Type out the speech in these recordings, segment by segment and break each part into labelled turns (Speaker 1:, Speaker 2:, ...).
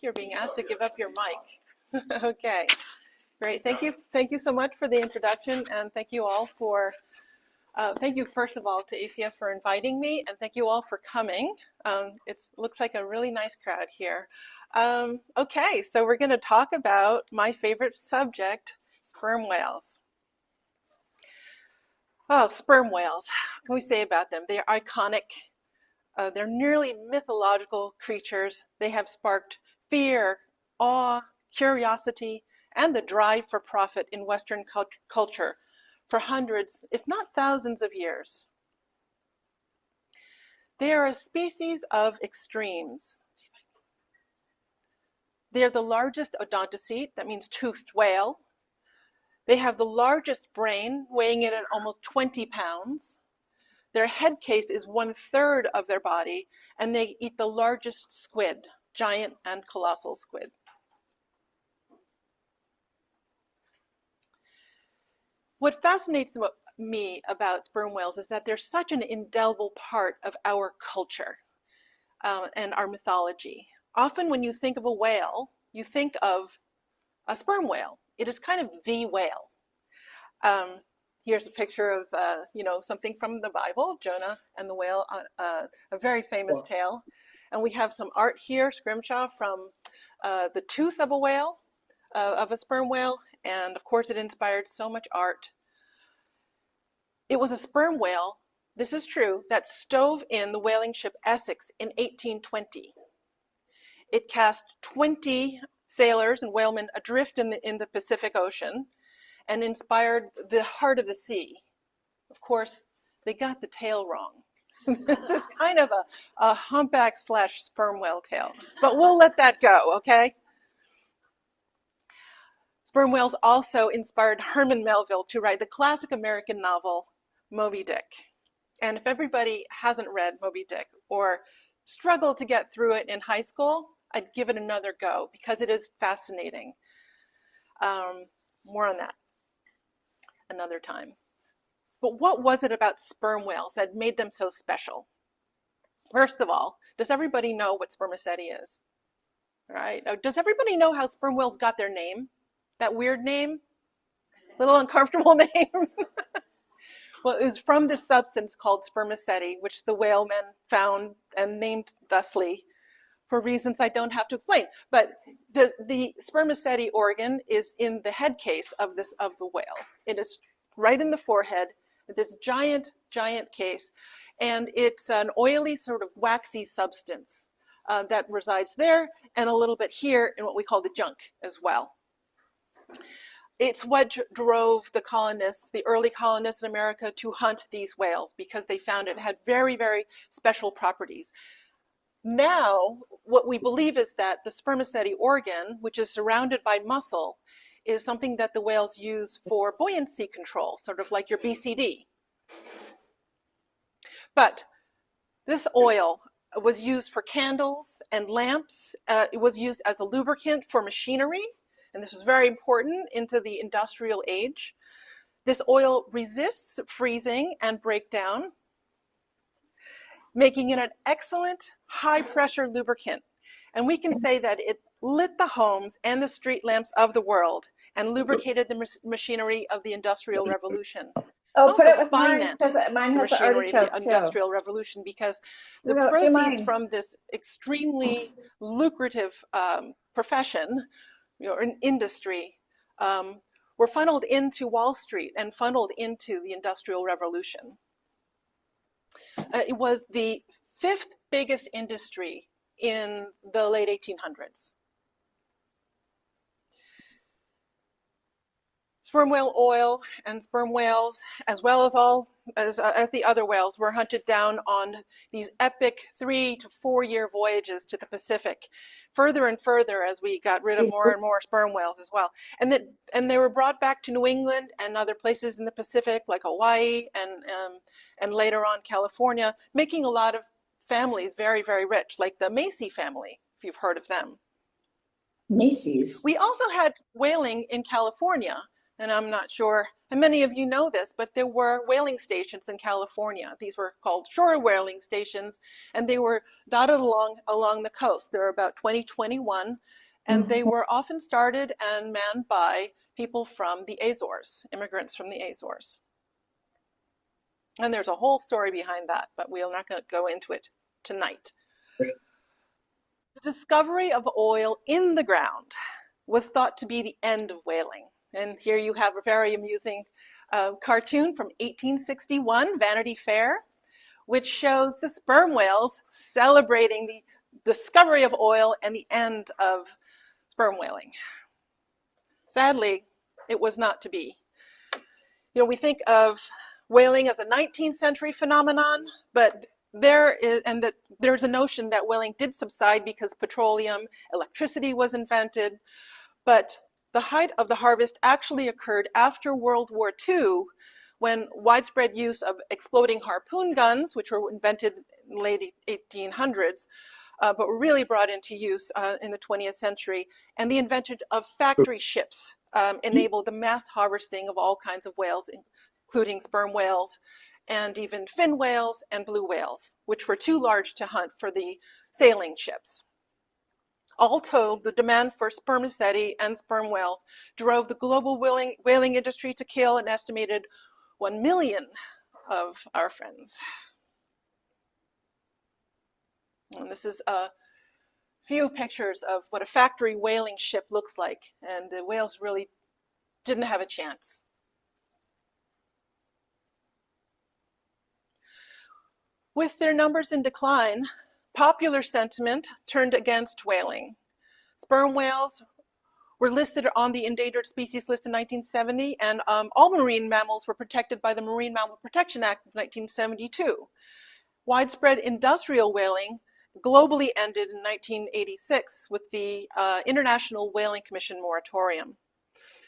Speaker 1: You're being asked to give up your mic. Okay, great. Thank you so much for the introduction, and thank you all for, thank you first of all to ACS for inviting me, and thank you all for coming. It looks like a really nice crowd here. Okay, so we're going to talk about my favorite subject, sperm whales. Oh, sperm whales. What can we say about them? They are iconic. They're nearly mythological creatures. They have sparked fear, awe, curiosity, and the drive for profit in Western culture for hundreds, if not thousands of years. They are a species of extremes. They are the largest odontocete, that means toothed whale. They have the largest brain, weighing in at almost 20 pounds. Their head case is 1/3 of their body, and they eat the largest squid, giant and colossal squid. What fascinates me about sperm whales is that they're such an indelible part of our culture and our mythology. Often when you think of a whale, you think of a sperm whale. It is kind of the whale. Here's a picture of, something from the Bible, Jonah and the whale, a very famous tale. And we have some art here, scrimshaw, from the tooth of a whale, of a sperm whale. And of course, it inspired so much art. It was a sperm whale, this is true, that stove in the whaling ship Essex in 1820. It cast 20 sailors and whalemen adrift in the Pacific Ocean, and inspired the heart of the sea. Of course, they got the tail wrong. This is kind of a humpback / sperm whale tale, but we'll let that go, okay? Sperm whales also inspired Herman Melville to write the classic American novel, Moby Dick. And if everybody hasn't read Moby Dick or struggled to get through it in high school, I'd give it another go because it is fascinating. More on that another time. But what was it about sperm whales that made them so special? First of all, does everybody know what spermaceti is? All right. Does everybody know how sperm whales got their name? That weird name? Little uncomfortable name? Well, it was from this substance called spermaceti, which the whalemen found and named thusly for reasons I don't have to explain. But the spermaceti organ is in the head case of the whale. It is right in the forehead, this giant case, and it's an oily sort of waxy substance that resides there, and a little bit here in what we call the junk as well. It's what drove the colonists, the early colonists in America, to hunt these whales because they found it had very, very special properties. Now, what we believe is that the spermaceti organ, which is surrounded by muscle, is something that the whales use for buoyancy control, sort of like your BCD. But this oil was used for candles and lamps. It was used as a lubricant for machinery, and this was very important into the industrial age. This oil resists freezing and breakdown, making it an excellent high-pressure lubricant. And we can say that it lit the homes and the street lamps of the world and lubricated the machinery of the Industrial Revolution.
Speaker 2: Oh, put it with mine, because mine has the artichoke too.
Speaker 1: Industrial Revolution, because the proceeds from this extremely lucrative profession, an industry, were funneled into Wall Street and funneled into the Industrial Revolution. It was the 5th biggest industry in the late 1800s. Sperm whale oil and sperm whales, as well as the other whales, were hunted down on these epic 3 to 4 year voyages to the Pacific, further and further as we got rid of more and more sperm whales as well. And they were brought back to New England and other places in the Pacific, like Hawaii and later on California, making a lot of families very, very rich, like the Macy family, if you've heard of them.
Speaker 2: Macy's.
Speaker 1: We also had whaling in California. And I'm not sure And many of you know this, but there were whaling stations in California. These were called shore whaling stations, and they were dotted along the coast. There were about 21, and they were often started and manned by people from the Azores, immigrants from the Azores. And there's a whole story behind that, but we're not going to go into it tonight. The discovery of oil in the ground was thought to be the end of whaling. And here you have a very amusing cartoon from 1861, Vanity Fair, which shows the sperm whales celebrating the discovery of oil and the end of sperm whaling. Sadly, it was not to be. You know, we think of whaling as a 19th century phenomenon, but there's a notion that whaling did subside because petroleum, electricity was invented, but the height of the harvest actually occurred after World War II, when widespread use of exploding harpoon guns, which were invented in the late 1800s, but were really brought into use in the 20th century, and the invention of factory ships enabled the mass harvesting of all kinds of whales, including sperm whales, and even fin whales and blue whales, which were too large to hunt for the sailing ships. All told, the demand for spermaceti and sperm whales drove the global whaling industry to kill an estimated 1 million of our friends. And this is a few pictures of what a factory whaling ship looks like, and the whales really didn't have a chance. With their numbers in decline, popular sentiment turned against whaling. Sperm whales were listed on the endangered species list in 1970, and all marine mammals were protected by the Marine Mammal Protection Act of 1972. Widespread industrial whaling globally ended in 1986 with the International Whaling Commission moratorium.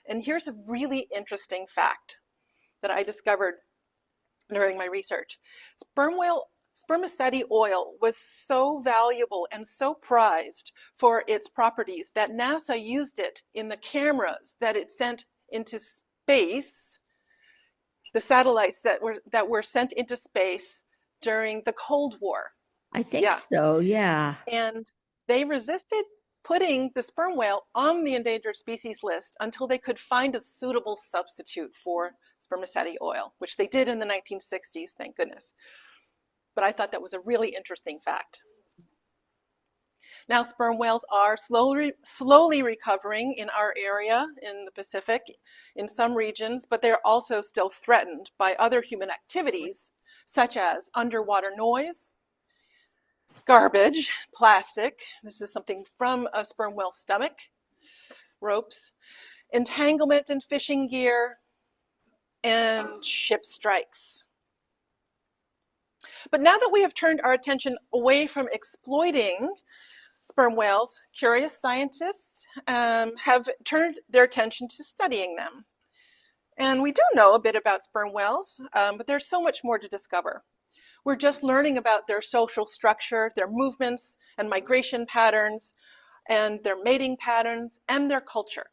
Speaker 1: And here's a really interesting fact that I discovered during my research. Spermaceti oil was so valuable and so prized for its properties that NASA used it in the cameras that it sent into space, the satellites that were sent into space during the Cold War.
Speaker 3: I think so, yeah.
Speaker 1: And they resisted putting the sperm whale on the endangered species list until they could find a suitable substitute for spermaceti oil, which they did in the 1960s, thank goodness. But I thought that was a really interesting fact. Now, sperm whales are slowly recovering in our area in the Pacific, in some regions, but they're also still threatened by other human activities, such as underwater noise, garbage, plastic. This is something from a sperm whale stomach, ropes, entanglement in fishing gear, and ship strikes. But now that we have turned our attention away from exploiting sperm whales, curious scientists have turned their attention to studying them. And we do know a bit about sperm whales, but there's so much more to discover. We're just learning about their social structure, their movements and migration patterns, and their mating patterns, and their culture.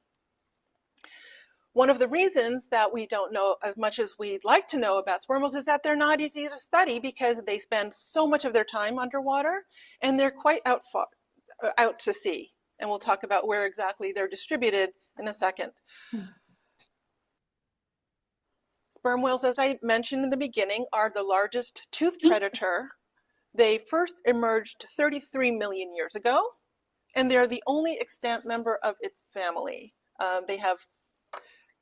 Speaker 1: One of the reasons that we don't know as much as we'd like to know about sperm whales is that they're not easy to study because they spend so much of their time underwater, and they're quite out to sea. And we'll talk about where exactly they're distributed in a second. Sperm whales, as I mentioned in the beginning, are the largest toothed predator. They first emerged 33 million years ago, and they're the only extant member of its family. They have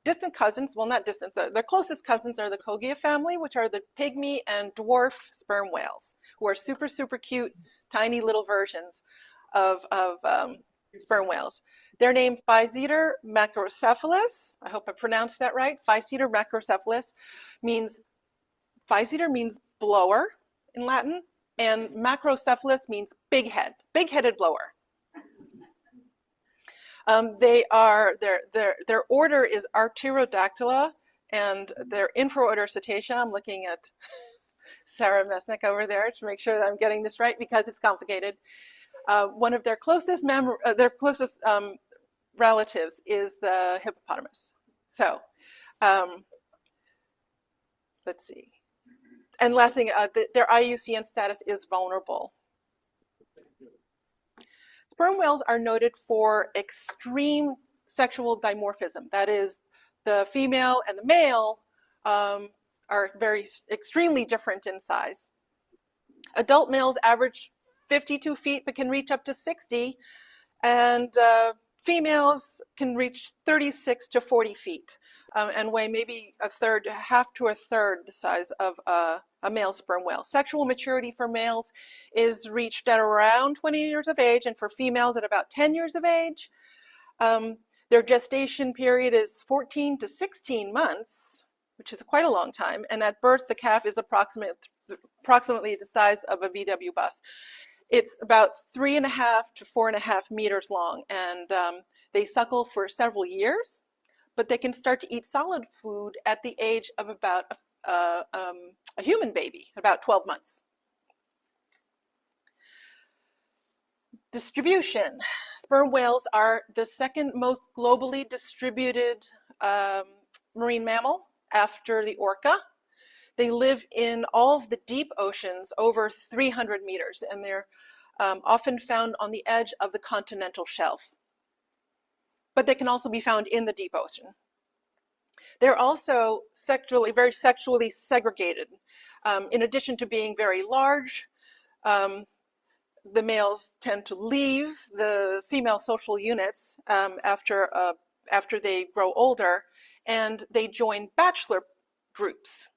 Speaker 1: distant cousins, well, not distant, their closest cousins are the Kogia family, which are the pygmy and dwarf sperm whales, who are super, super cute, tiny little versions of sperm whales. They're named Physeter macrocephalus. I hope I pronounced that right. Physeter macrocephalus means, Physeter means blower in Latin, and macrocephalus means big head, big-headed blower. Their order is Artirodactyla, and their infraorder Cetacea. I'm looking at Sarah Mesnick over there to make sure that I'm getting this right because it's complicated. One of their closest relatives is the hippopotamus. So let's see. And last thing, their IUCN status is vulnerable. Sperm whales are noted for extreme sexual dimorphism. That is, the female and the male are extremely different in size. Adult males average 52 feet, but can reach up to 60, and females can reach 36 to 40 feet and weigh maybe half to a third the size of a male sperm whale. Sexual maturity for males is reached at around 20 years of age, and for females at about 10 years of age. Their gestation period is 14 to 16 months, which is quite a long time, and at birth the calf is approximately the size of a VW bus. It's about 3.5 to 4.5 meters long, and they suckle for several years, but they can start to eat solid food at the age of about a human baby, about 12 months. Distribution. Sperm whales are the second most globally distributed marine mammal after the orca. They live in all of the deep oceans over 300 meters, and they're often found on the edge of the continental shelf. But they can also be found in the deep ocean. They're also very sexually segregated. In addition to being very large, the males tend to leave the female social units after they grow older, and they join bachelor groups.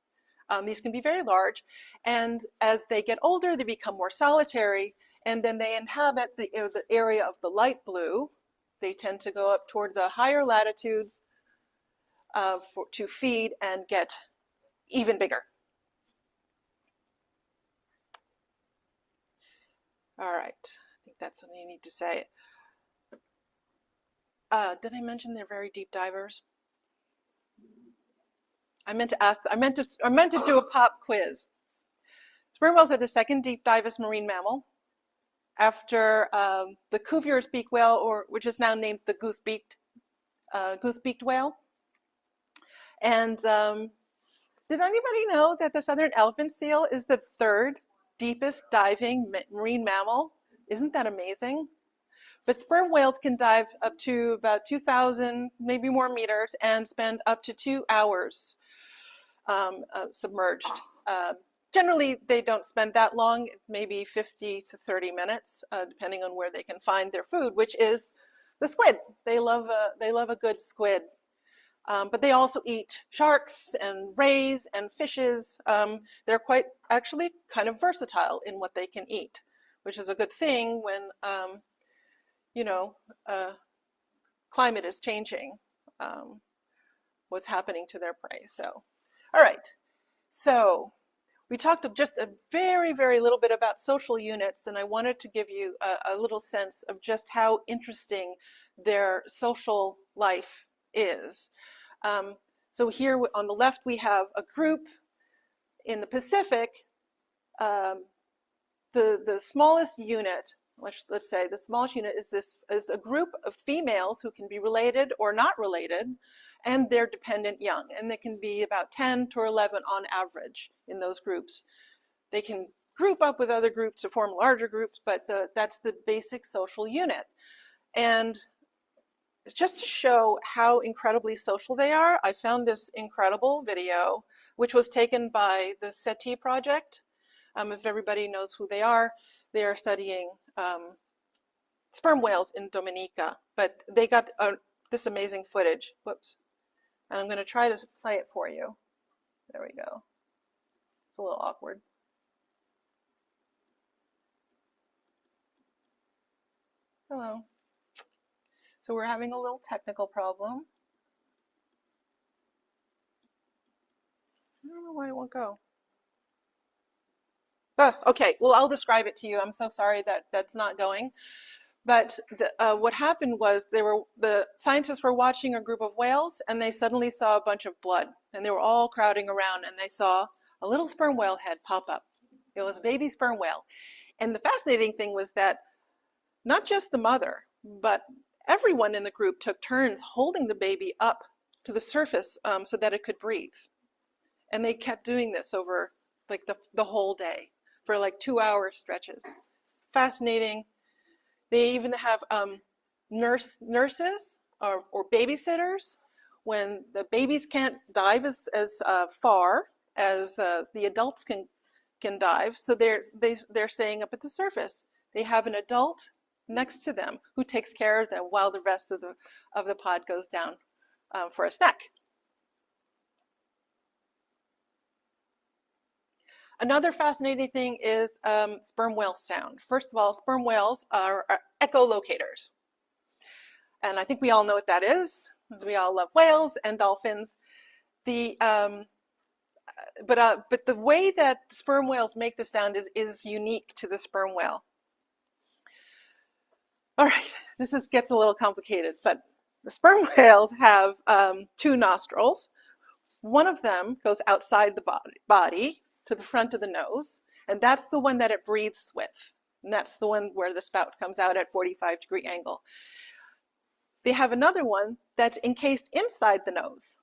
Speaker 1: These can be very large, and as they get older, they become more solitary, and then they inhabit the area of the light blue. They tend to go up toward the higher latitudes to feed and get even bigger. All right, I think that's something you need to say. Did I mention they're very deep divers? I meant to do a pop quiz. Sperm whales are the second deep divest marine mammal, after the Cuvier's beak whale, which is now named the goose-beaked whale. And did anybody know that the southern elephant seal is the third deepest diving marine mammal? Isn't that amazing? But sperm whales can dive up to about 2,000, maybe more meters, and spend up to 2 hours submerged. Generally, they don't spend that long, maybe 50 to 30 minutes, depending on where they can find their food, which is the squid. They love a good squid. But they also eat sharks and rays and fishes. They're actually kind of versatile in what they can eat, which is a good thing when, climate is changing, what's happening to their prey. So, all right. So we talked just a very, very little bit about social units, and I wanted to give you a little sense of just how interesting their social life is. So here on the left, we have a group in the Pacific. The smallest unit, let's say the smallest unit is a group of females who can be related or not related, and their dependent young, and they can be about 10 to 11 on average in those groups. They can group up with other groups to form larger groups, but that's the basic social unit. And just to show how incredibly social they are, I found this incredible video, which was taken by the SETI project. If everybody knows who they are studying sperm whales in Dominica, but they got this amazing footage. Whoops. And I'm going to try to play it for you. There we go. It's a little awkward. Hello. So we're having a little technical problem. I don't know why it won't go. Okay, well, I'll describe it to you. I'm so sorry that that's not going. But what happened was the scientists were watching a group of whales, and they suddenly saw a bunch of blood, and they were all crowding around, and they saw a little sperm whale head pop up. It was a baby sperm whale. And the fascinating thing was that not just the mother, but everyone in the group took turns holding the baby up to the surface so that it could breathe. And they kept doing this over like the whole day for like 2-hour stretches. Fascinating. They even have nurses or babysitters when the babies can't dive as far as the adults can dive. So they're staying up at the surface. They have an adult next to them who takes care of them while the rest of the pod goes down for a snack. Another fascinating thing is sperm whale sound. First of all, sperm whales are echolocators. And I think we all know what that is, because we all love whales and dolphins. But the way that sperm whales make the sound is unique to the sperm whale. All right, this gets a little complicated, but the sperm whales have 2 nostrils. One of them goes outside the body to the front of the nose, and that's the one that it breathes with. And that's the one where the spout comes out at 45-degree angle. They have another one that's encased inside the nose.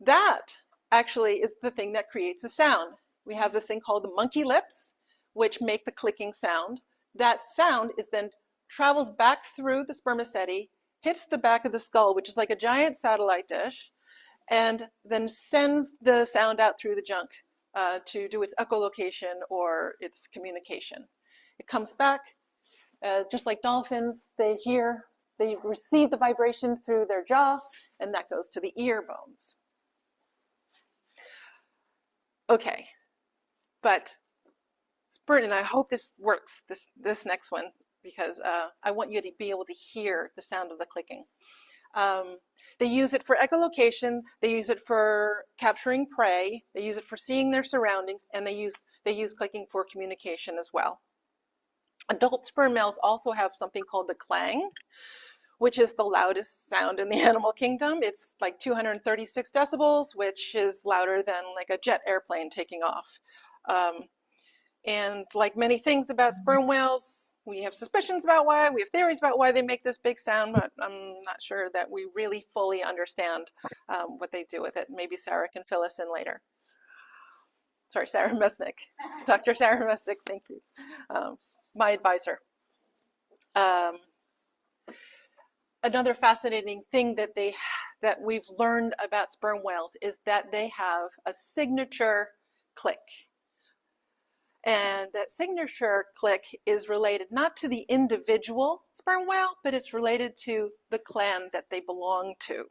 Speaker 1: That actually is the thing that creates a sound. We have this thing called the monkey lips, which make the clicking sound. That sound is then travels back through the spermaceti, hits the back of the skull, which is like a giant satellite dish, and then sends the sound out through the junk to do its echolocation or its communication. It comes back, just like dolphins, they receive the vibration through their jaw, and that goes to the ear bones. Okay, but and I hope this works, this next one, because I want you to be able to hear the sound of the clicking. They use it for echolocation, they use it for capturing prey, they use it for seeing their surroundings, and they use clicking for communication as well. Adult sperm males also have something called the clang, which is the loudest sound in the animal kingdom. It's like 236 decibels, which is louder than like a jet airplane taking off. And like many things about sperm whales, we have suspicions about why, we have theories about why they make this big sound, but I'm not sure that we really fully understand what they do with it. Maybe Sarah can fill us in later. Sorry, Sarah Mesnick. Dr. Sarah Mesnick, thank you. My advisor. Another fascinating thing that we've learned about sperm whales is that they have a signature click. And that signature click is related not to the individual sperm whale, but it's related to the clan that they belong to.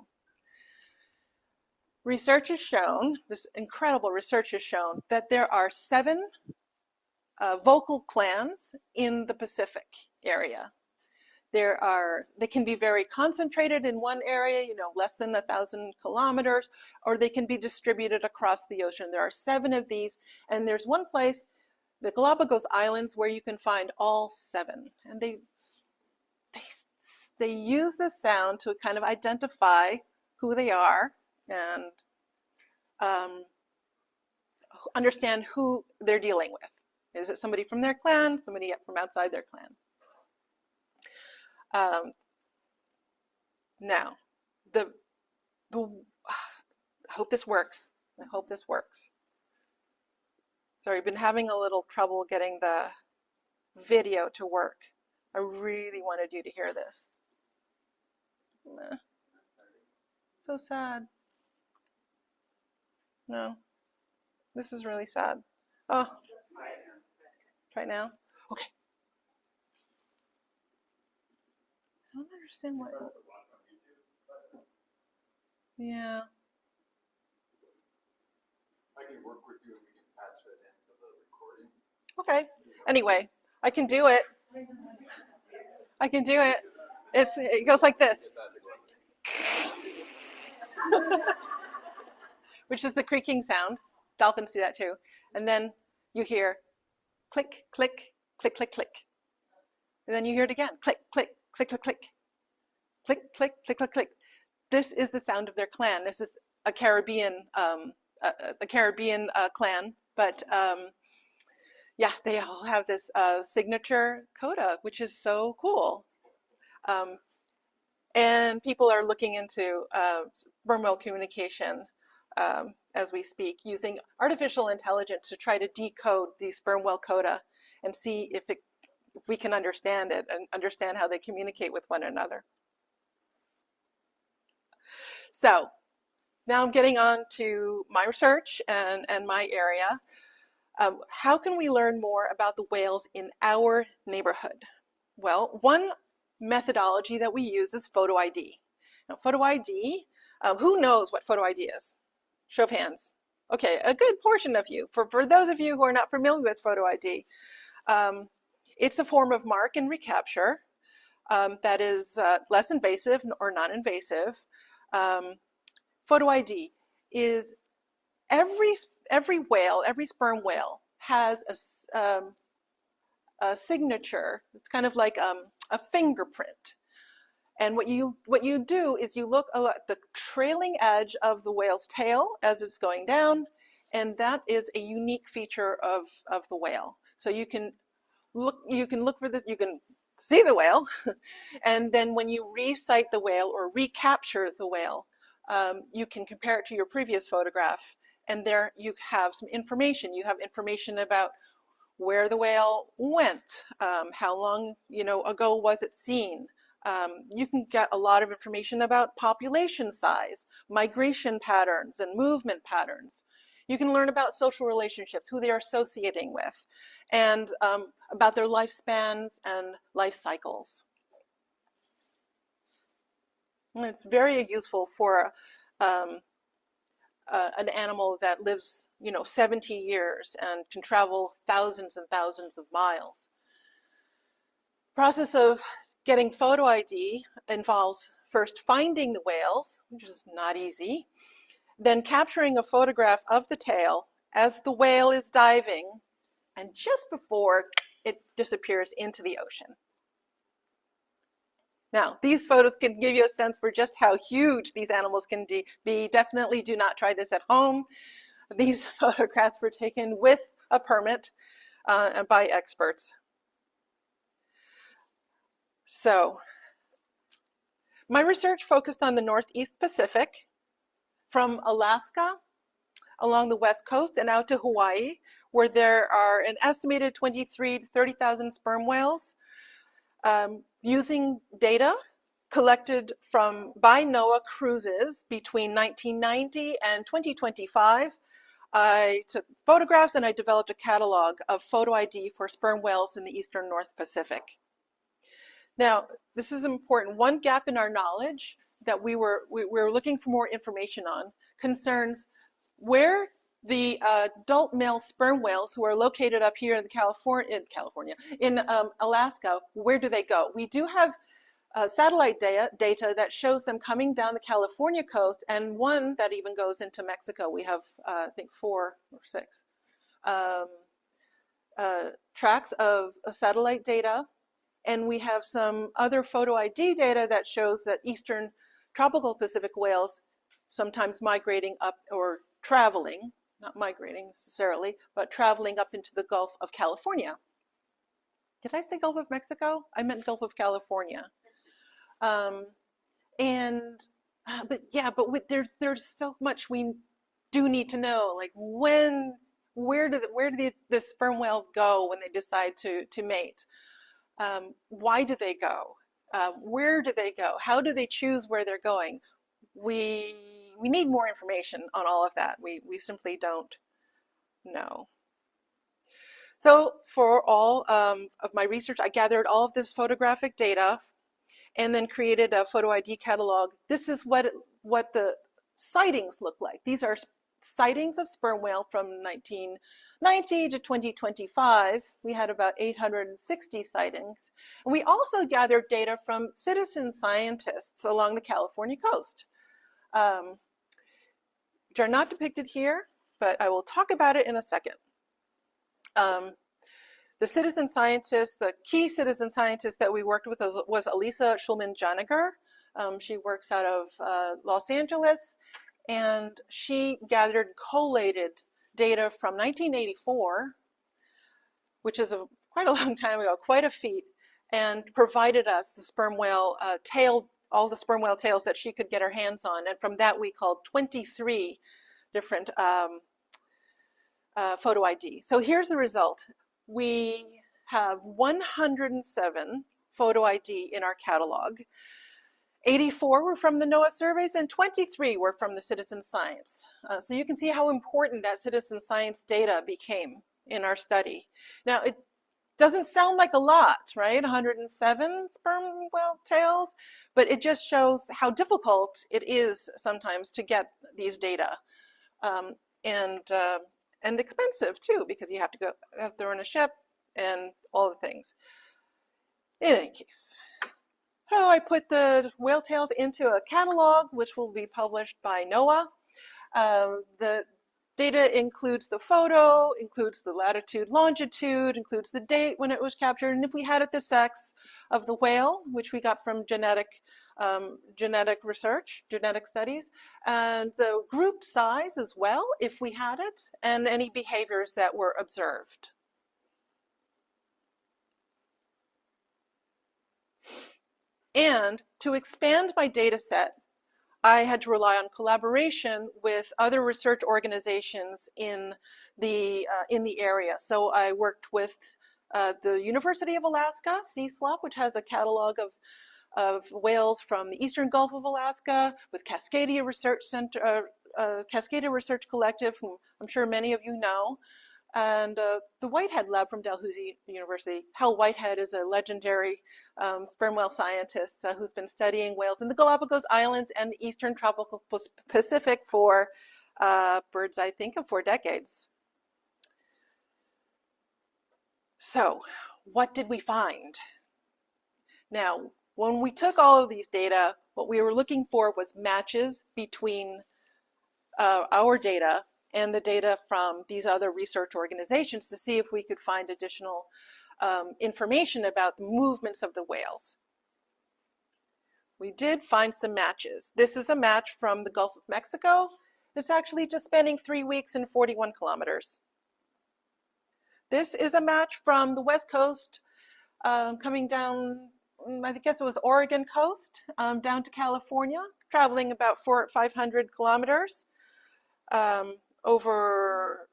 Speaker 1: Research has shown, this incredible research has shown, that there are 7 vocal clans in the Pacific area. They can be very concentrated in one area, less than 1,000 kilometers, or they can be distributed across the ocean. There are 7 of these, and there's one place, the Galapagos Islands, where you can find all 7. And they use the sound to kind of identify who they are and understand who they're dealing with. Is it somebody from their clan, somebody from outside their clan? Now, I hope this works. I hope this works. Sorry, I've been having a little trouble getting the video to work. I really wanted you to hear this. So sad. No, this is really sad. Oh, try it now. Okay. I don't understand what. Yeah.
Speaker 4: I can work with you and we can patch that into the recording.
Speaker 1: Okay. Anyway, I can do it. I can do it. It goes like this. Which is the creaking sound. Dolphins do that too. And then you hear click, click, click, click, click. And then you hear it again. Click, click, click, click, click. Click, click, click, click, click. This is the sound of their clan. This is a Caribbean clan, but yeah, they all have this signature coda, which is so cool. And people are looking into sperm whale communication as we speak, using artificial intelligence to try to decode these sperm whale coda and see if we can understand it and understand how they communicate with one another. So now I'm getting on to my research and my area. How can we learn more about the whales in our neighborhood? Well, one methodology that we use is photo ID. Now, photo ID, who knows what photo ID is? Show of hands. Okay, a good portion of you. For those of you who are not familiar with photo ID, it's a form of mark and recapture that is less invasive or non-invasive. Photo ID is every whale, every sperm whale has a signature. It's kind of like a fingerprint. And what you do is you look at the trailing edge of the whale's tail as it's going down, and that is a unique feature of the whale. So you can look for this, you can see the whale, and then when you re-sight the whale or recapture the whale, you can compare it to your previous photograph, and there you have some information. You have information about where the whale went, how long ago was it seen. You can get a lot of information about population size, migration patterns, and movement patterns. You can learn about social relationships, who they are associating with, and about their lifespans and life cycles. And it's very useful for an animal that lives, 70 years and can travel thousands and thousands of miles. The process of getting photo ID involves first finding the whales, which is not easy, then capturing a photograph of the tail as the whale is diving and just before it disappears into the ocean. Now, these photos can give you a sense for just how huge these animals can be. Definitely do not try this at home. These photographs were taken with a permit by experts. So, my research focused on the Northeast Pacific, from Alaska along the west coast and out to Hawaii, where there are an estimated 23,000 to 30,000 sperm whales. Using data collected by NOAA cruises between 1990 and 2025, I took photographs and I developed a catalog of photo ID for sperm whales in the eastern North Pacific. Now, this is important. One gap in our knowledge that we were looking for more information on concerns where the adult male sperm whales who are located up here in Alaska, where do they go? We do have satellite data that shows them coming down the California coast, and one that even goes into Mexico. We have, I think, 4 or 6 tracks of satellite data. And we have some other photo ID data that shows that eastern tropical Pacific whales sometimes migrating up or traveling, not migrating necessarily, but traveling up into the Gulf of California. Did I say Gulf of Mexico? I meant Gulf of California. But there's so much we do need to know, like where do the sperm whales go when they decide to mate? Why do they go? Where do they go? How do they choose where they're going? We need more information on all of that. We simply don't know. So for all of my research, I gathered all of this photographic data and then created a photo ID catalog. This is what the sightings look like. These are sightings of sperm whale from 1990 to 2025. We had about 860 sightings. And we also gathered data from citizen scientists along the California coast, which are not depicted here, but I will talk about it in a second. The citizen scientists, the key citizen scientist that we worked with was Elisa Schulman-Janiger. She works out of Los Angeles, and she gathered collated data from 1984, which is quite a long time ago, quite a feat, and provided us the sperm whale all the sperm whale tails that she could get her hands on. And from that, we culled 23 different photo ID. So here's the result. We have 107 photo ID in our catalog. 84 were from the NOAA surveys and 23 were from the citizen science. So you can see how important that citizen science data became in our study. Now, it doesn't sound like a lot, right? 107 sperm whale tails, but it just shows how difficult it is sometimes to get these data. And expensive too, because you have to go out there on a ship and all the things. In any case, so I put the whale tails into a catalog, which will be published by NOAA. The data includes the photo, includes the latitude, longitude, includes the date when it was captured, and if we had it, the sex of the whale, which we got from genetic research, genetic studies, and the group size as well, if we had it, and any behaviors that were observed. And to expand my data set, I had to rely on collaboration with other research organizations in the area. So I worked with the University of Alaska, CSWAP, which has a catalog of whales from the Eastern Gulf of Alaska, with Cascadia Research Center, Cascadia Research Collective, whom I'm sure many of you know, and the Whitehead Lab from Dalhousie University. Hal Whitehead is a legendary sperm whale scientist who's been studying whales in the Galapagos Islands and the Eastern Tropical Pacific for birds, I think, of 4 decades. So, what did we find? Now, when we took all of these data, what we were looking for was matches between our data and the data from these other research organizations to see if we could find additional information about the movements of the whales. We did find some matches. This is a match from the Gulf of Mexico. It's actually just spanning 3 weeks and 41 kilometers. This is a match from the West Coast, coming down, I guess it was Oregon coast, down to California, traveling about 400 or 500 kilometers over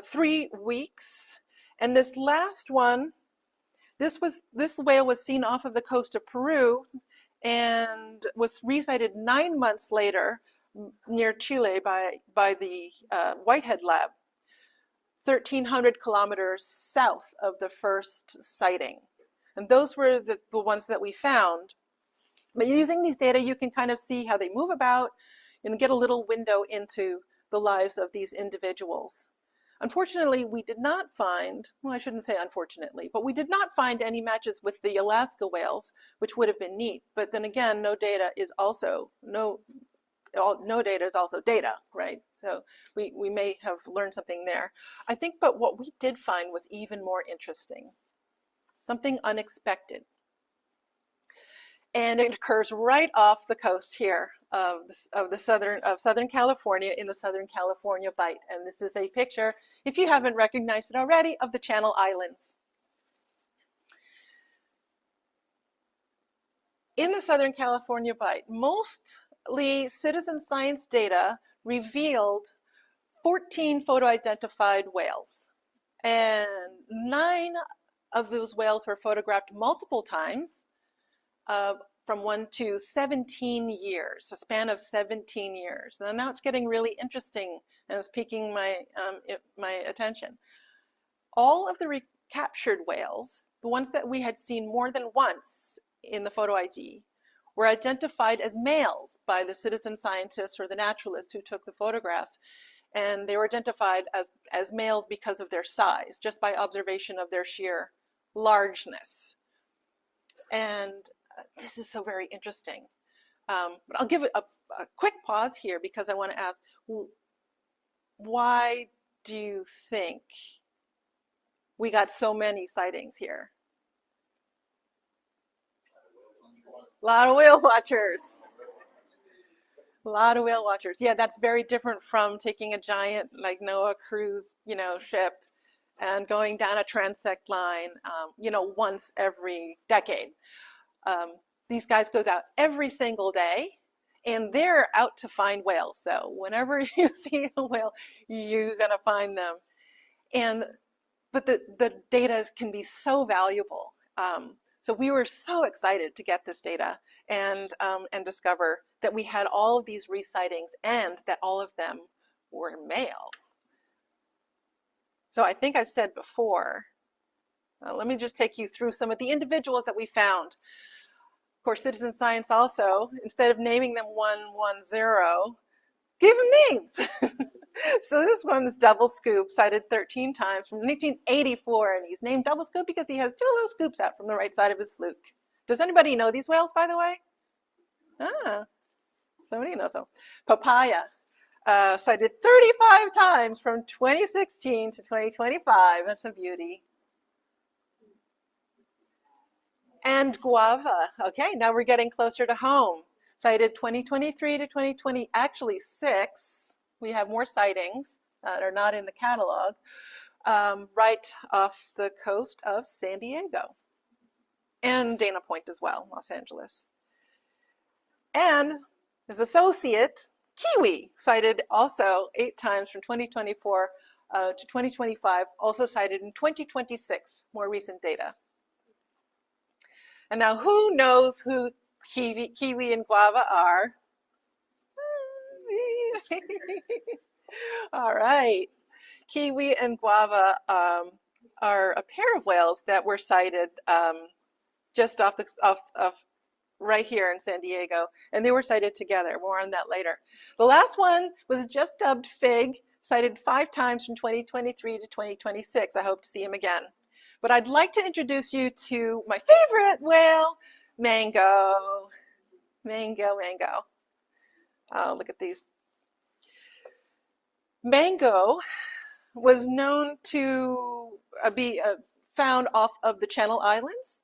Speaker 1: 3 weeks. And this last one, this whale was seen off of the coast of Peru and was resighted 9 months later near Chile by the Whitehead Lab, 1,300 kilometers south of the first sighting. And those were the ones that we found. But using these data, you can kind of see how they move about and get a little window into the lives of these individuals. Unfortunately, we did not find, well, I shouldn't say unfortunately, but we did not find any matches with the Alaska whales, which would have been neat. But then again, no data is also data, right? So we may have learned something there. I think, but what we did find was even more interesting, something unexpected. And it occurs right off the coast here of Southern California, in the Southern California Bight. And this is a picture, if you haven't recognized it already, of the Channel Islands. In the Southern California Bight, mostly citizen science data revealed 14 photo-identified whales. And 9 of those whales were photographed multiple times, from 1 to 17 years, a span of 17 years. And now it's getting really interesting, and it's piquing my attention. All of the recaptured whales, the ones that we had seen more than once in the photo ID, were identified as males by the citizen scientists or the naturalists who took the photographs. And they were identified as males because of their size, just by observation of their sheer largeness. And this is so very interesting. But I'll give it a quick pause here because I want to ask, why do you think we got so many sightings here? A lot of whale watchers. A lot of whale watchers. Yeah, that's very different from taking a giant, like NOAA cruise, ship and going down a transect line, once every decade. These guys go out every single day, And they're out to find whales. So whenever you see a whale, you're going to find them. But the data can be so valuable. So we were so excited to get this data and discover that we had all of these resightings and that all of them were male. So I think I said before, let me just take you through some of the individuals that we found. Of course, citizen science also, instead of naming them 110, give them names. So this one's Double Scoop, cited 13 times from 1984, and he's named Double Scoop because he has two little scoops out from the right side of his fluke. Does anybody know these whales, by the way? Somebody knows them. Papaya, cited 35 times from 2016 to 2025. That's a beauty. And guava. Okay, now we're getting closer to home. Cited 2023 to 2020, actually 6. We have more sightings that are not in the catalog, right off the coast of San Diego. And Dana Point as well, Los Angeles. And his associate, kiwi, cited also 8 times from 2024 to 2025, also cited in 2026, more recent data. And now who knows who kiwi and guava are? All right. Kiwi and guava are a pair of whales that were sighted just off right here in San Diego, and they were sighted together. More on that later. The last one was just dubbed Fig, sighted 5 times from 2023 to 2026. I hope to see him again. But I'd like to introduce you to my favorite whale, Mango. Mango. Oh, look at these. Mango was known to be found off of the Channel Islands,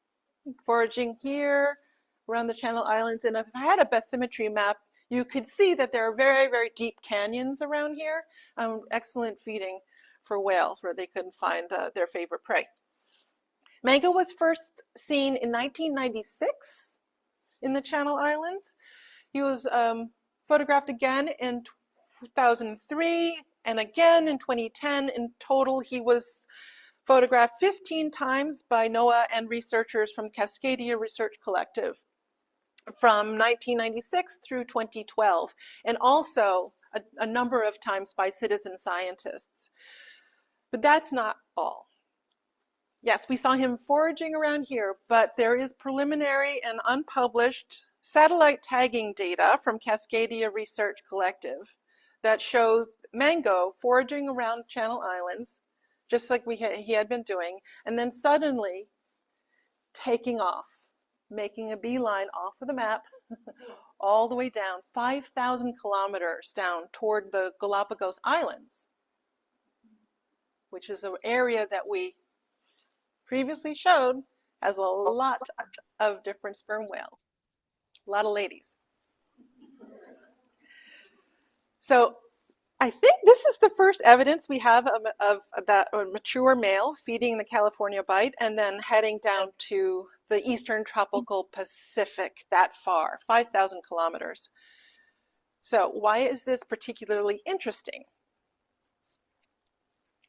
Speaker 1: foraging here around the Channel Islands. And if I had a bathymetry map, you could see that there are very, very deep canyons around here. Excellent feeding for whales where they couldn't find their favorite prey. Mango was first seen in 1996 in the Channel Islands. He was photographed again in 2003 and again in 2010. In total, he was photographed 15 times by NOAA and researchers from Cascadia Research Collective from 1996 through 2012, and also a number of times by citizen scientists. But that's not all. Yes, we saw him foraging around here, but there is preliminary and unpublished satellite tagging data from Cascadia Research Collective that shows Mango foraging around Channel Islands, just like he had been doing, and then suddenly taking off, making a beeline off of the map, all the way down, 5,000 kilometers down toward the Galapagos Islands, which is an area that we previously showed has a lot of different sperm whales, a lot of ladies. So I think this is the first evidence we have of that mature male feeding the California bite and then heading down to the eastern tropical Pacific that far, 5,000 kilometers. So why is this particularly interesting?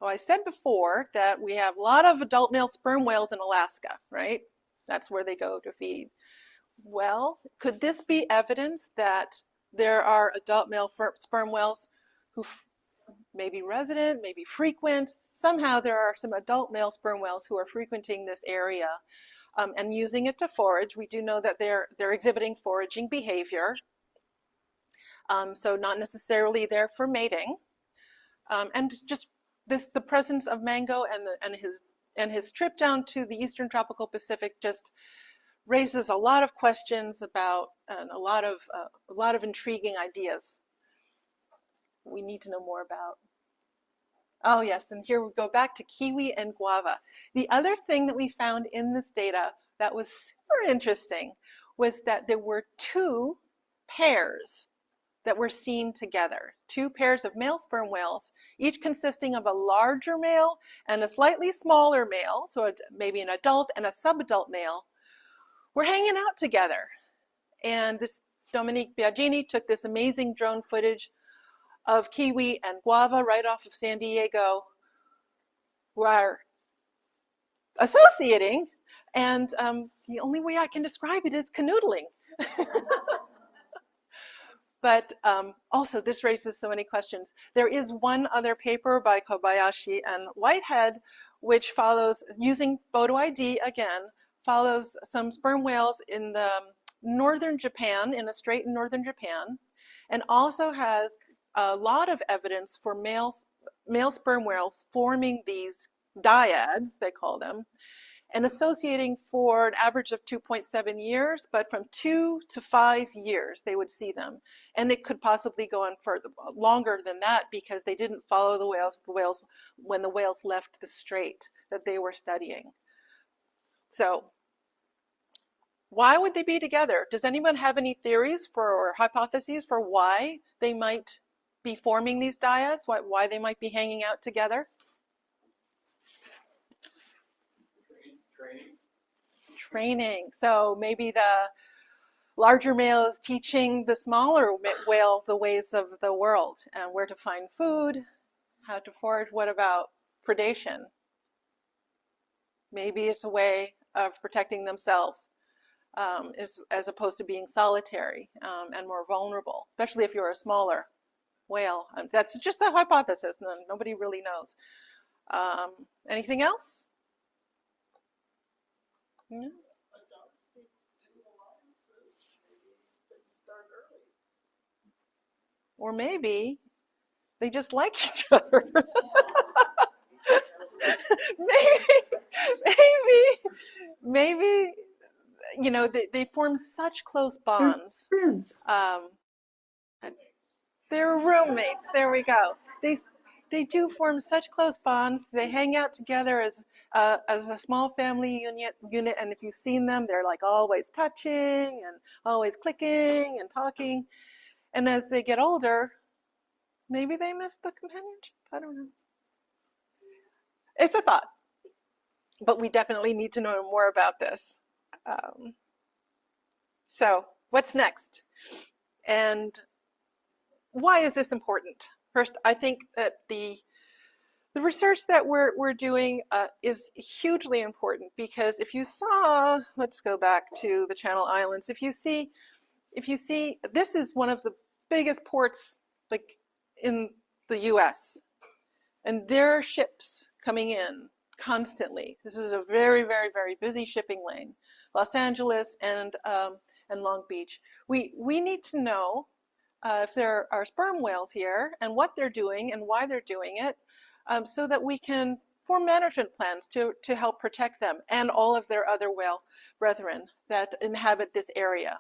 Speaker 1: Well, I said before that we have a lot of adult male sperm whales in Alaska, right? That's where they go to feed. Well, could this be evidence that there are adult male sperm whales who may be resident, maybe frequent? Somehow there are some adult male sperm whales who are frequenting this area and using it to forage. We do know that they're exhibiting foraging behavior, so not necessarily there for mating, and just the presence of Mango and his trip down to the eastern tropical Pacific just raises a lot of questions about and a lot of intriguing ideas we need to know more about. Oh yes, and here we go back to kiwi and guava. The other thing that we found in this data that was super interesting was that there were 2 pairs that were seen together, 2 pairs of male sperm whales, each consisting of a larger male and a slightly smaller male, so maybe an adult and a subadult male, were hanging out together. And Dominique Biagini took this amazing drone footage of kiwi and guava right off of San Diego, who are associating, and the only way I can describe it is canoodling. But also, this raises so many questions. There is one other paper by Kobayashi and Whitehead, which follows, using photo ID again, follows some sperm whales in the northern Japan, in a strait in northern Japan, and also has a lot of evidence for male sperm whales forming these dyads, they call them, and associating for an average of 2.7 years, but from 2 to 5 years they would see them. And it could possibly go on further, longer than that, because they didn't follow the whales when the whales left the strait that they were studying. So why would they be together? Does anyone have any theories or hypotheses for why they might be forming these dyads, why they might be hanging out together? Training. So maybe the larger male is teaching the smaller whale the ways of the world and where to find food, how to forage. What about predation? Maybe it's a way of protecting themselves, as opposed to being solitary and more vulnerable, especially if you're a smaller whale. That's just a hypothesis. Nobody really knows. Anything else? No? Or maybe they just like each other. maybe, you know, they form such close bonds. They're roommates. There we go. They do form such close bonds. They hang out together as a small family unit, and if you've seen them, they're like always touching and always clicking and talking. And as they get older, maybe they miss the companionship. I don't know. It's a thought, but we definitely need to know more about this. So what's next? And why is this important? First, I think that the research that we're doing is hugely important, because if you saw, let's go back to the Channel Islands. If you see, this is one of the biggest ports like in the U.S. and there are ships coming in constantly. This is a very, very, very busy shipping lane. Los Angeles and Long Beach. We need to know if there are sperm whales here and what they're doing and why they're doing it, so that we can form management plans to help protect them and all of their other whale brethren that inhabit this area.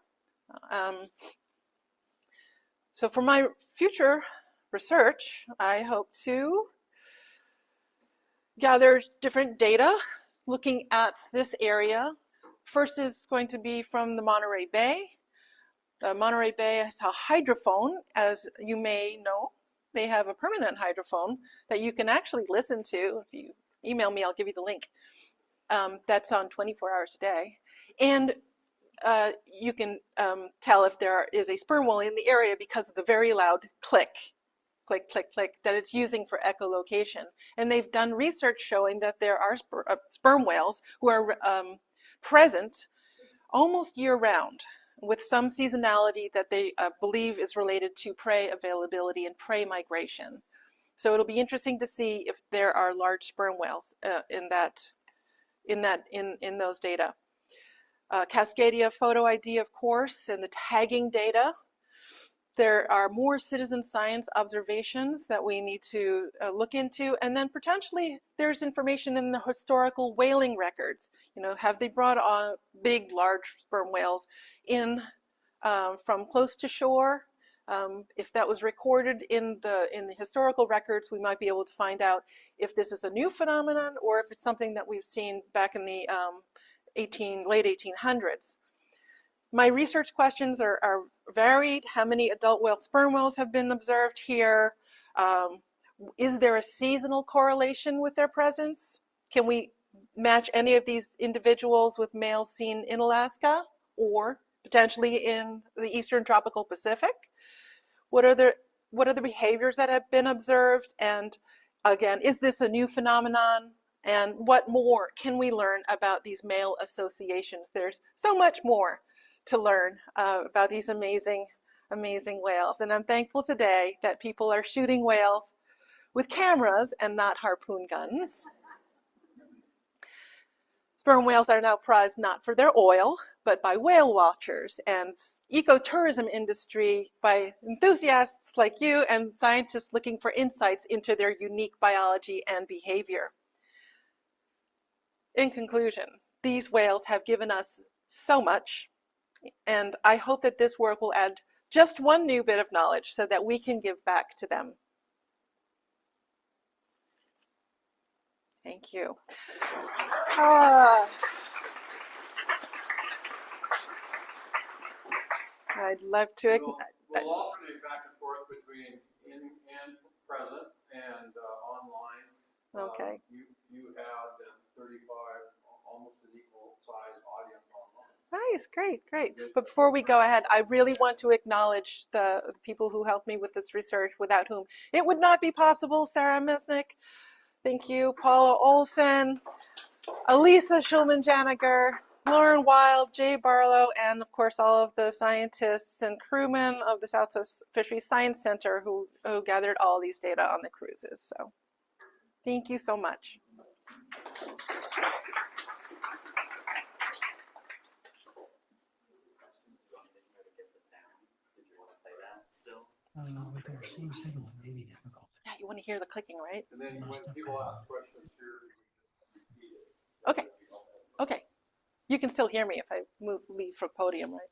Speaker 1: So for my future research, I hope to gather different data looking at this area. First is going to be from the Monterey Bay. Monterey Bay has a hydrophone, as you may know. They have a permanent hydrophone that you can actually listen to. If you email me, I'll give you the link. That's on 24 hours a day. And you can tell if there is a sperm whale in the area because of the very loud click, click, click, click that it's using for echolocation. And they've done research showing that there are sperm whales who are present almost year-round, with some seasonality that they believe is related to prey availability and prey migration. So it'll be interesting to see if there are large sperm whales in those data. Cascadia photo ID, of course, and the tagging data. There are more citizen science observations that we need to look into, and then potentially there's information in the historical whaling records. You know, have they brought on big, large sperm whales in from close to shore? If that was recorded in the historical records, we might be able to find out if this is a new phenomenon or if it's something that we've seen back in the late 1800s. My research questions are varied. How many adult whale sperm whales have been observed here? Is there a seasonal correlation with their presence? Can we match any of these individuals with males seen in Alaska or potentially in the eastern tropical Pacific? What are the behaviors that have been observed? And again, is this a new phenomenon? And what more can we learn about these male associations? There's so much more to learn about these amazing, amazing whales. And I'm thankful today that people are shooting whales with cameras and not harpoon guns. Sperm whales are now prized not for their oil, but by whale watchers and ecotourism industry, by enthusiasts like you and scientists looking for insights into their unique biology and behavior. In conclusion, these whales have given us so much, and I hope that this work will add just one new bit of knowledge so that we can give back to them. Thank you. I'd love to.
Speaker 4: We'll alternate back and forth between in and present and online.
Speaker 1: Okay.
Speaker 4: You have 35, almost an equal size audience online.
Speaker 1: Nice, great. But before we go ahead, I really want to acknowledge the people who helped me with this research, without whom it would not be possible. Sarah Misnick, thank you. Paula Olson, Elisa Schulman-Janiger, Lauren Wild, Jay Barlow, and of course all of the scientists and crewmen of the Southwest Fisheries Science Center who gathered all these data on the cruises. So thank you so much.
Speaker 5: With their same signal, it may be difficult.
Speaker 1: Yeah, you want to hear the clicking, right?
Speaker 4: And then when people ask questions here, we just repeat it.
Speaker 1: Okay. You can still hear me if I leave from podium, right?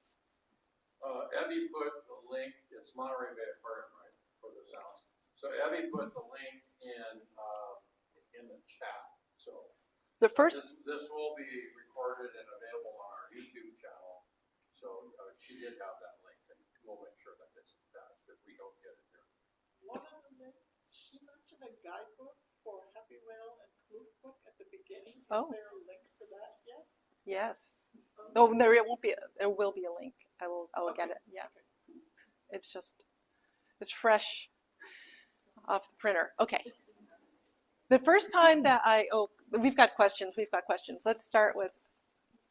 Speaker 4: Evie put the link, it's Monterey Bay Aquarium, right, for the sound. So Evie put the link in the chat. So
Speaker 1: the first
Speaker 4: this will be recorded and available on our YouTube channel. So she did have that link, and we'll make sure that it's attached if we don't get it here.
Speaker 6: One of them, she mentioned a guidebook for Happy Whale and Fluke book at the beginning. Is there a link for that yet?
Speaker 1: Yes. Oh, there will be a link. I will get it. Yeah. It's fresh off the printer. Okay. The first time that we've got questions. Let's start with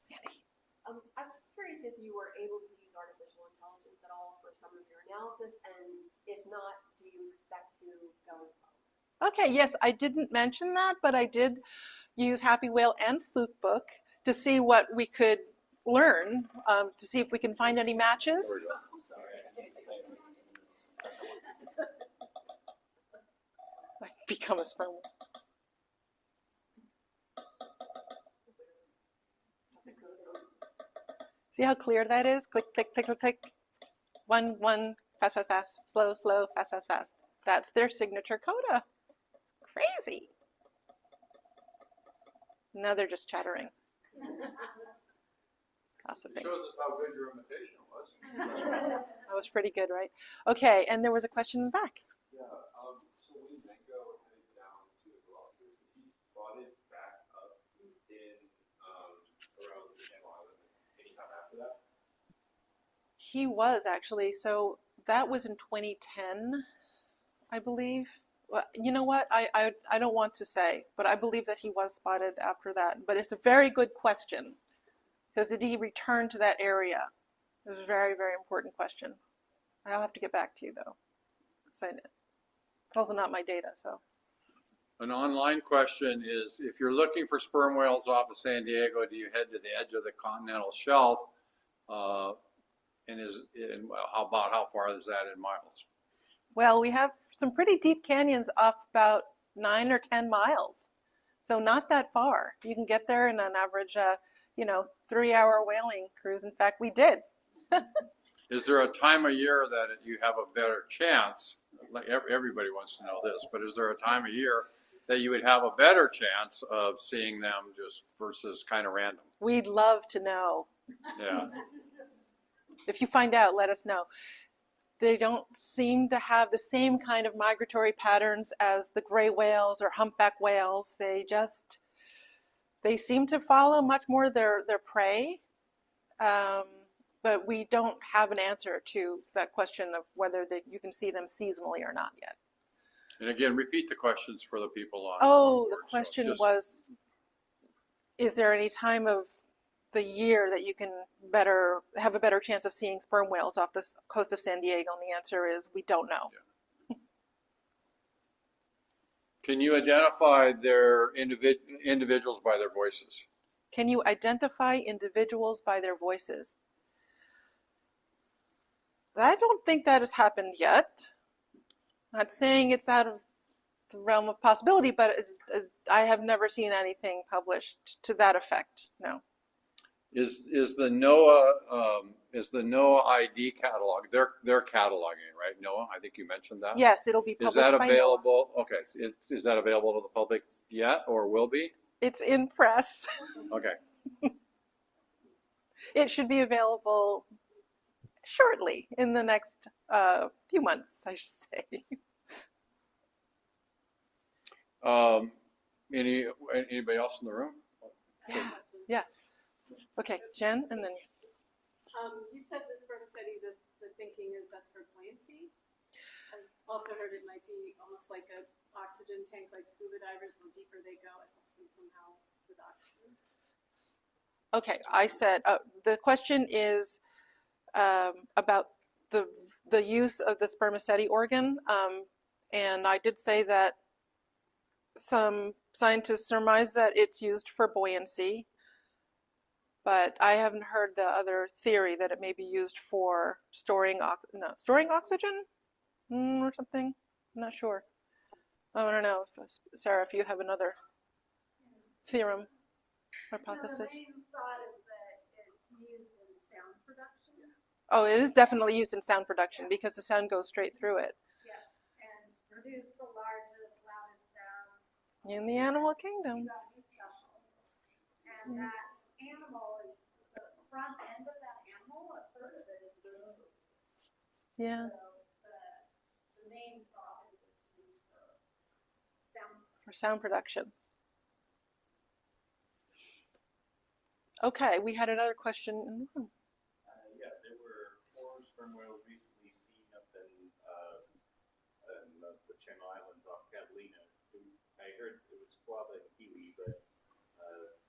Speaker 1: Andy.
Speaker 7: I was just curious if you were able to use artificial intelligence at all for some of your analysis, and if not, do you expect to going forward?
Speaker 1: Okay, yes, I didn't mention that, but I did use Happy Whale and Fluke book to see what we could learn, to see if we can find any matches. I've become a sperm. See how clear that is? Click, click, click, click, click. One, fast, fast, fast, slow, slow, fast, fast, fast. That's their signature coda. Crazy. Now they're just chattering. Gossiping.
Speaker 4: It shows us how good your imitation was.
Speaker 1: That was pretty good, right? Okay, and there was a question in the back.
Speaker 8: Yeah, so when Mango headed down to the Galapagos, he spotted back up in around the Channel Islands anytime after that?
Speaker 1: He was actually, so that was in 2010, I believe. Well, you know what? I don't want to say, but I believe that he was spotted after that. But it's a very good question, because did he return to that area? It was a very, very important question. I'll have to get back to you, though. It's also not my data, so.
Speaker 4: An online question is, if you're looking for sperm whales off of San Diego, do you head to the edge of the continental shelf? How far is that in miles?
Speaker 1: Well, we have some pretty deep canyons off about 9 or 10 miles. So not that far. You can get there in an average, 3-hour whaling cruise. In fact, we did.
Speaker 4: Is there a time of year that you have a better chance? Like everybody wants to know this, but is there a time of year that you would have a better chance of seeing them just versus kind of random?
Speaker 1: We'd love to know.
Speaker 4: Yeah.
Speaker 1: If you find out, let us know. They don't seem to have the same kind of migratory patterns as the gray whales or humpback whales. They seem to follow much more their prey. but we don't have an answer to that question of whether you can see them seasonally or not yet.
Speaker 4: And again, repeat the questions for the people on.
Speaker 1: Oh, the question was, is there any time of the year that you can have a better chance of seeing sperm whales off the coast of San Diego? And the answer is we don't know.
Speaker 4: Yeah. Can you identify their individuals by their voices?
Speaker 1: Can you identify individuals by their voices? I don't think that has happened yet. I'm not saying it's out of the realm of possibility, but I have never seen anything published to that effect. No.
Speaker 4: Is the NOAA ID catalog? They're cataloging it, right? NOAA, I think you mentioned that.
Speaker 1: Yes, it'll be published.
Speaker 4: Is that available? Okay, is that available to the public yet, or will be?
Speaker 1: It's in press.
Speaker 4: Okay.
Speaker 1: It should be available shortly, in the next few months, I should say.
Speaker 4: Anybody else in the room?
Speaker 1: Yeah. Okay, Jen, and then
Speaker 7: you said the spermaceti, the thinking is that's for buoyancy. I've also heard it might be almost like an oxygen tank, like scuba divers. The deeper they go, it helps them somehow with oxygen.
Speaker 1: Okay, I said the question is about the use of the spermaceti organ, and I did say that some scientists surmise that it's used for buoyancy, but I haven't heard the other theory that it may be used for storing oxygen or something. I'm not sure. I don't know, Sarah, if you have another theorem, hypothesis.
Speaker 7: The main thought is that it's used in sound production.
Speaker 1: Oh, it is definitely used in sound production because the sound goes straight through it.
Speaker 7: Yeah, and produce the largest, loudest sound
Speaker 1: in the animal kingdom.
Speaker 7: And that animal is the front end of that animal, a third of it is blue.
Speaker 1: Yeah.
Speaker 7: So the main thought is it's used
Speaker 1: for sound production. Okay, we had another question in the room.
Speaker 8: Yeah, there were 4 sperm whales recently seen up in the Channel Islands off Catalina. I heard it was guava and kiwi, but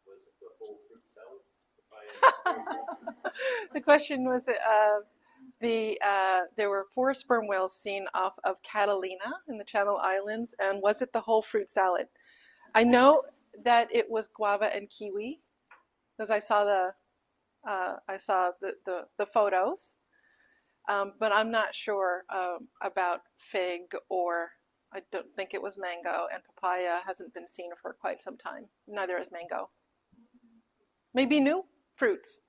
Speaker 8: was it the whole fruit salad?
Speaker 1: The question was there were 4 sperm whales seen off of Catalina in the Channel Islands, and was it the whole fruit salad? I know that it was guava and kiwi, because I saw the photos, but I'm not sure about fig, or I don't think it was mango, and papaya hasn't been seen for quite some time. Neither is mango. Maybe new fruits.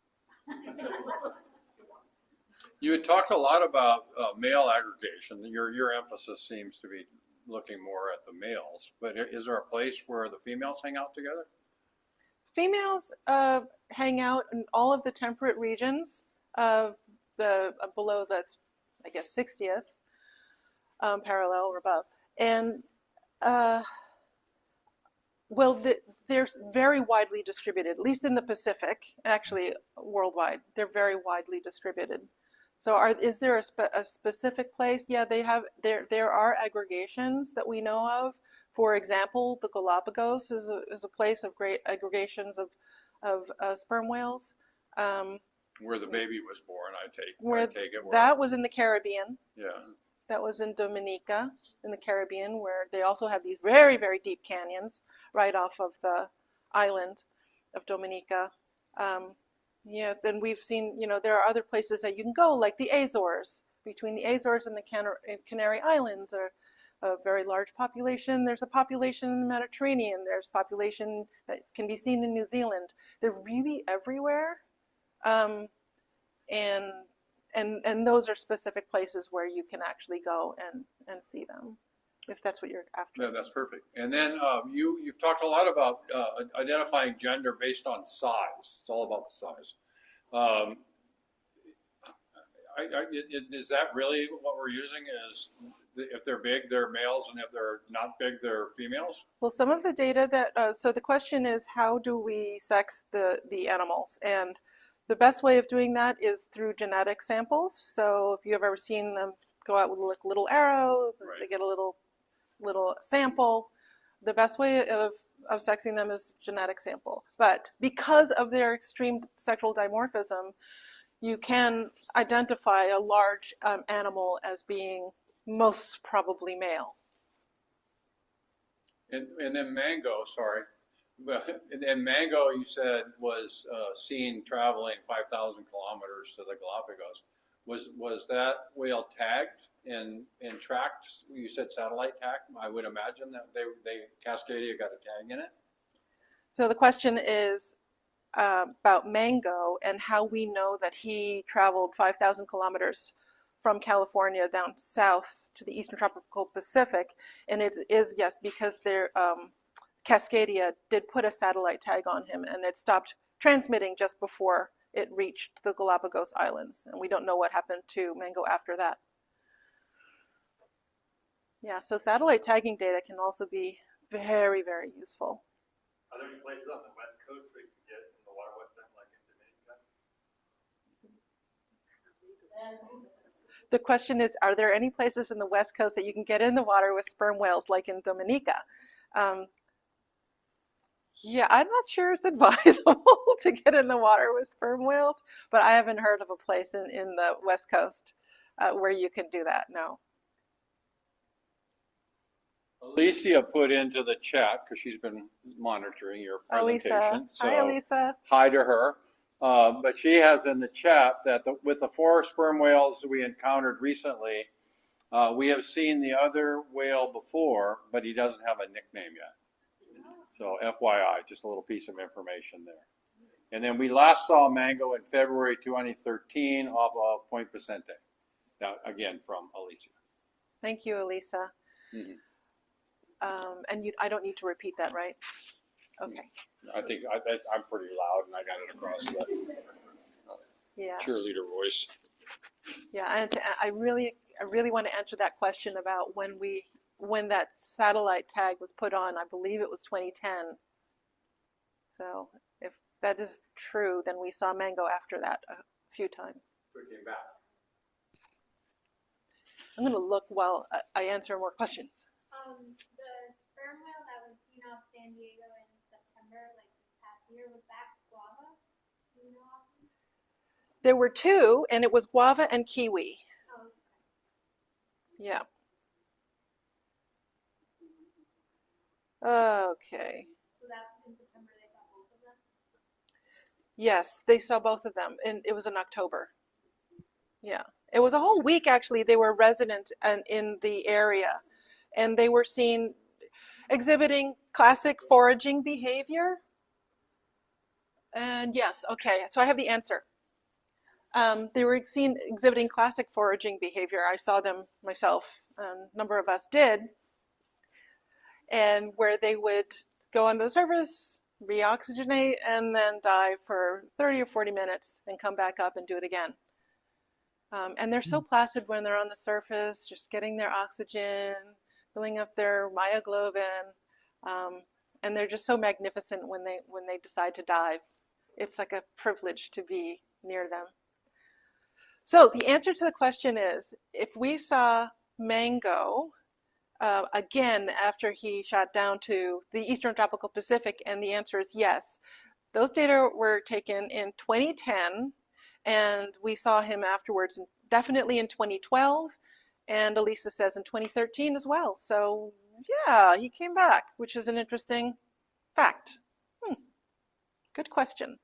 Speaker 4: You had talked a lot about male aggregation. Your emphasis seems to be looking more at the males, but is there a place where the females hang out together?
Speaker 1: Females hang out in all of the temperate regions of below the, I guess, 60th parallel or above, and they're very widely distributed, at least in the Pacific. Actually, worldwide, they're very widely distributed. So, is there a specific place? Yeah, they have. There are aggregations that we know of. For example, the Galapagos is a place of great aggregations of sperm whales.
Speaker 4: Where the baby was born, I take it.
Speaker 1: That was in the Caribbean.
Speaker 4: Yeah.
Speaker 1: That was in Dominica, in the Caribbean, where they also have these very, very deep canyons right off of the island of Dominica. Yeah, then we've seen, there are other places that you can go, like the Azores. Between the Azores and the Canary Islands are a very large population. There's a population in the Mediterranean. There's population that can be seen in New Zealand. They're really everywhere. And those are specific places where you can actually go and see them, if that's what you're after.
Speaker 4: Yeah, that's perfect. And then you've talked a lot about identifying gender based on size. It's all about the size. Is that really what we're using? Is if they're big, they're males, and if they're not big, they're females?
Speaker 1: Well, some of the data that so the question is, how do we sex the animals? And The best way of doing that is through genetic samples. So if you've ever seen them go out with a little arrow,
Speaker 4: Right.
Speaker 1: they get a little sample. The best way of sexing them is genetic sample. But because of their extreme sexual dimorphism, you can identify a large animal as being most probably male.
Speaker 4: And then mango, sorry. And then mango, you said, was seen traveling 5,000 kilometers to the Galapagos. Was that whale tagged and tracked? You said satellite tagged. I would imagine that they Cascadia got a tag in it.
Speaker 1: So the question is about Mango and how we know that he traveled 5,000 kilometers from California down south to the eastern tropical Pacific. And it is, yes, because their Cascadia did put a satellite tag on him, and it stopped transmitting just before it reached the Galapagos Islands. And we don't know what happened to Mango after that. Yeah, so satellite tagging data can also be very, very useful.
Speaker 8: Are there any places on the west coast where you can get in the water with them, like in Dominica?
Speaker 1: The question is, are there any places in the west coast that you can get in the water with sperm whales like in Dominica? Yeah, I'm not sure it's advisable to get in the water with sperm whales, but I haven't heard of a place in the west coast where you can do that, no.
Speaker 4: Alicia put into the chat, because she's been monitoring your presentation.
Speaker 1: Elisa.
Speaker 4: So
Speaker 1: Hi, Elisa.
Speaker 4: hi to her. But she has in the chat that with the 4 sperm whales we encountered recently, we have seen the other whale before, but he doesn't have a nickname yet. So FYI, just a little piece of information there. And then we last saw Mango in February 2013 off of Point Vicente. Now, again, from Alicia.
Speaker 1: Thank you, Elisa.
Speaker 4: Mm-hmm.
Speaker 1: And I don't need to repeat that, right? Okay.
Speaker 4: I think I'm pretty loud, and I got it across the cheerleader voice.
Speaker 1: Yeah, and I really want to answer that question about when that satellite tag was put on. I believe it was 2010. So if that is true, then we saw Mango after that a few times.
Speaker 8: So it came back.
Speaker 1: I'm going to look while I answer more questions.
Speaker 9: The sperm whale that was seen off San Diego in September, like this past year, was that guava? Do you know?
Speaker 1: There were 2, and it was guava and kiwi.
Speaker 9: Oh, okay.
Speaker 1: Yeah. Okay.
Speaker 9: So that in September they saw both of them?
Speaker 1: Yes, they saw both of them, and it was in October. Yeah. It was a whole week, actually. They were resident in the area, and they were seen exhibiting classic foraging behavior. And yes, okay, so I have the answer. They were seen exhibiting classic foraging behavior. I saw them myself, a number of us did, and where they would go on the surface, reoxygenate, and then dive for 30 or 40 minutes and come back up and do it again. And they're so placid when they're on the surface, just getting their oxygen, filling up their myoglobin, and they're just so magnificent when they decide to dive. It's like a privilege to be near them. So the answer to the question is, if we saw Mango again after he shot down to the eastern tropical Pacific, and the answer is yes. Those data were taken in 2010, and we saw him afterwards, definitely in 2012, and Elisa says in 2013 as well. So yeah, he came back, which is an interesting fact. Good question.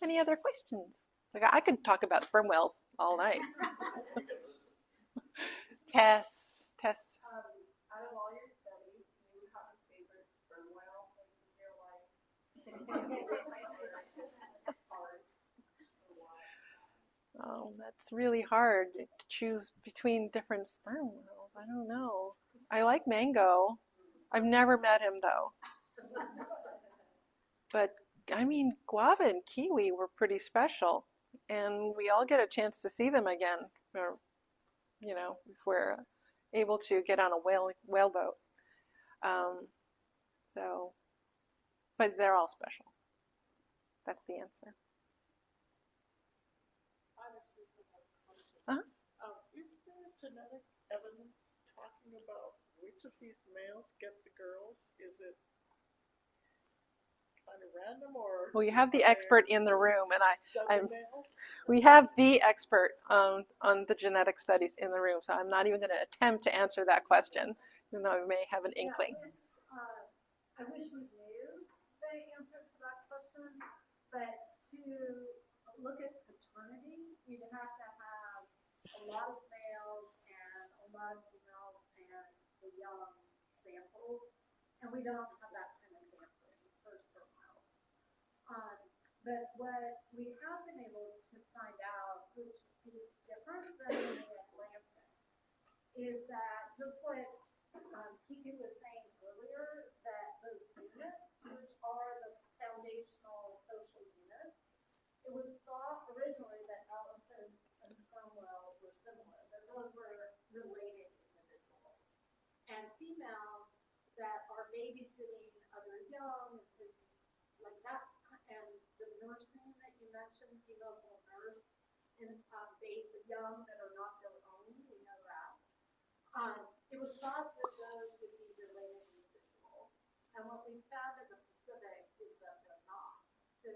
Speaker 1: Any other questions? Like, I could talk about sperm whales all night. Tess.
Speaker 7: Out of all your studies, do you have a favorite sperm whale in real life?
Speaker 1: Oh, that's really hard to choose between different sperm whales. I don't know. I like Mango. I've never met him, though. But, I mean, guava and kiwi were pretty special. And we all get a chance to see them again, or, you know, if we're able to get on a whale boat. But they're all special. That's the answer.
Speaker 6: Is there genetic evidence talking about which of these males get the girls? Is it kind of random, or?
Speaker 1: Well, you have the expert in the room, and we have the expert on the genetic studies in the room, so I'm not even going to attempt to answer that question, even though we may have an inkling.
Speaker 7: I wish we knew the answer to that question, but to look at paternity, you'd have to have a lot of males and a lot of females and the young samples, and we don't have that kind of sampling for sperm whales. But what we have been able to find out, which is different than in the Atlantic, is that just what KiKu was saying earlier, that those units, which are the foundational social units, it was thought originally that elephants and sperm whales were similar, that those were related individuals. And females that are babysitting other young and things like that, and the nursing that you mentioned, females will nurse and bathe the young that are not their own, we know that. It was thought that those would be related individuals. And what we found in the Pacific is that they're not. So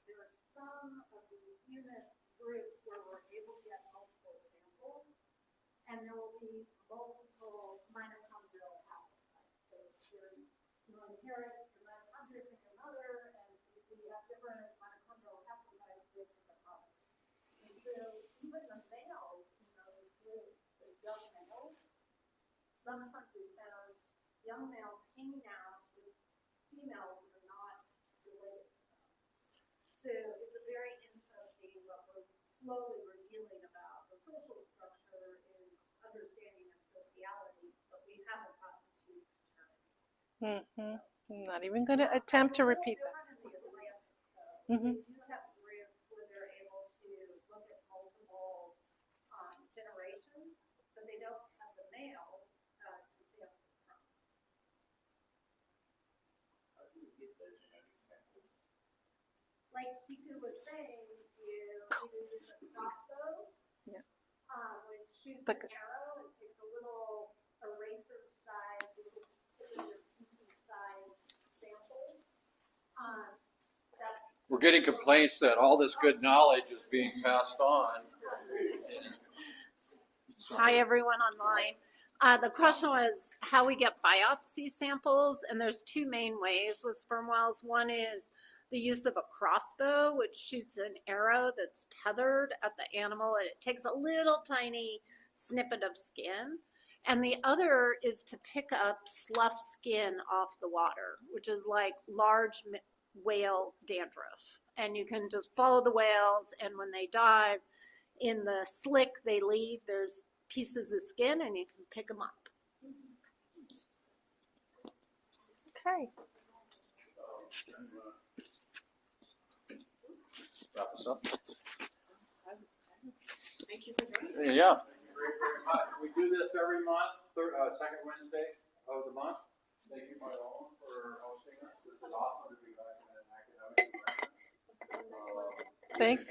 Speaker 7: there are some of these unit groups where we're able to get multiple samples, and there will be multiple mitochondrial haplotypes. So you inherit your mitochondria from your mother, and if we have different mitochondrial haplotypes, we have different mothers. And so even the males in those groups, the young males, sometimes we found young males hanging out with females that are not related to them. So it's a very interesting, what we're slowly revealing about the social structure is understanding of sociality, but we haven't gotten to paternity.
Speaker 1: I'm not even going to attempt to repeat that.
Speaker 7: They do have groups where they're able to look at multiple generations, but they don't have the males to sample from.
Speaker 8: How do you get the genetic samples?
Speaker 7: Like KiKu was saying, you use a crossbow, which shoots an arrow. It takes a little eraser size, little pinky size sample.
Speaker 4: We're getting complaints that all this good knowledge is being passed on.
Speaker 10: Hi, everyone online. The question was how we get biopsy samples, and there's two main ways with sperm whales. One is the use of a crossbow, which shoots an arrow that's tethered at the animal, and it takes a little tiny snippet of skin. And the other is to pick up slough skin off the water, which is like large whale dandruff. And you can just follow the whales, and when they dive in the slick they leave, there's pieces of skin, and you can pick them up.
Speaker 1: Okay.
Speaker 4: Wrap us up.
Speaker 7: Thank you for doing it.
Speaker 4: Yeah. Thank you very much. We do this every month, second Wednesday of the month. Thank you, Marlon, for hosting us. This is awesome to be back in an academic environment.
Speaker 1: Thanks.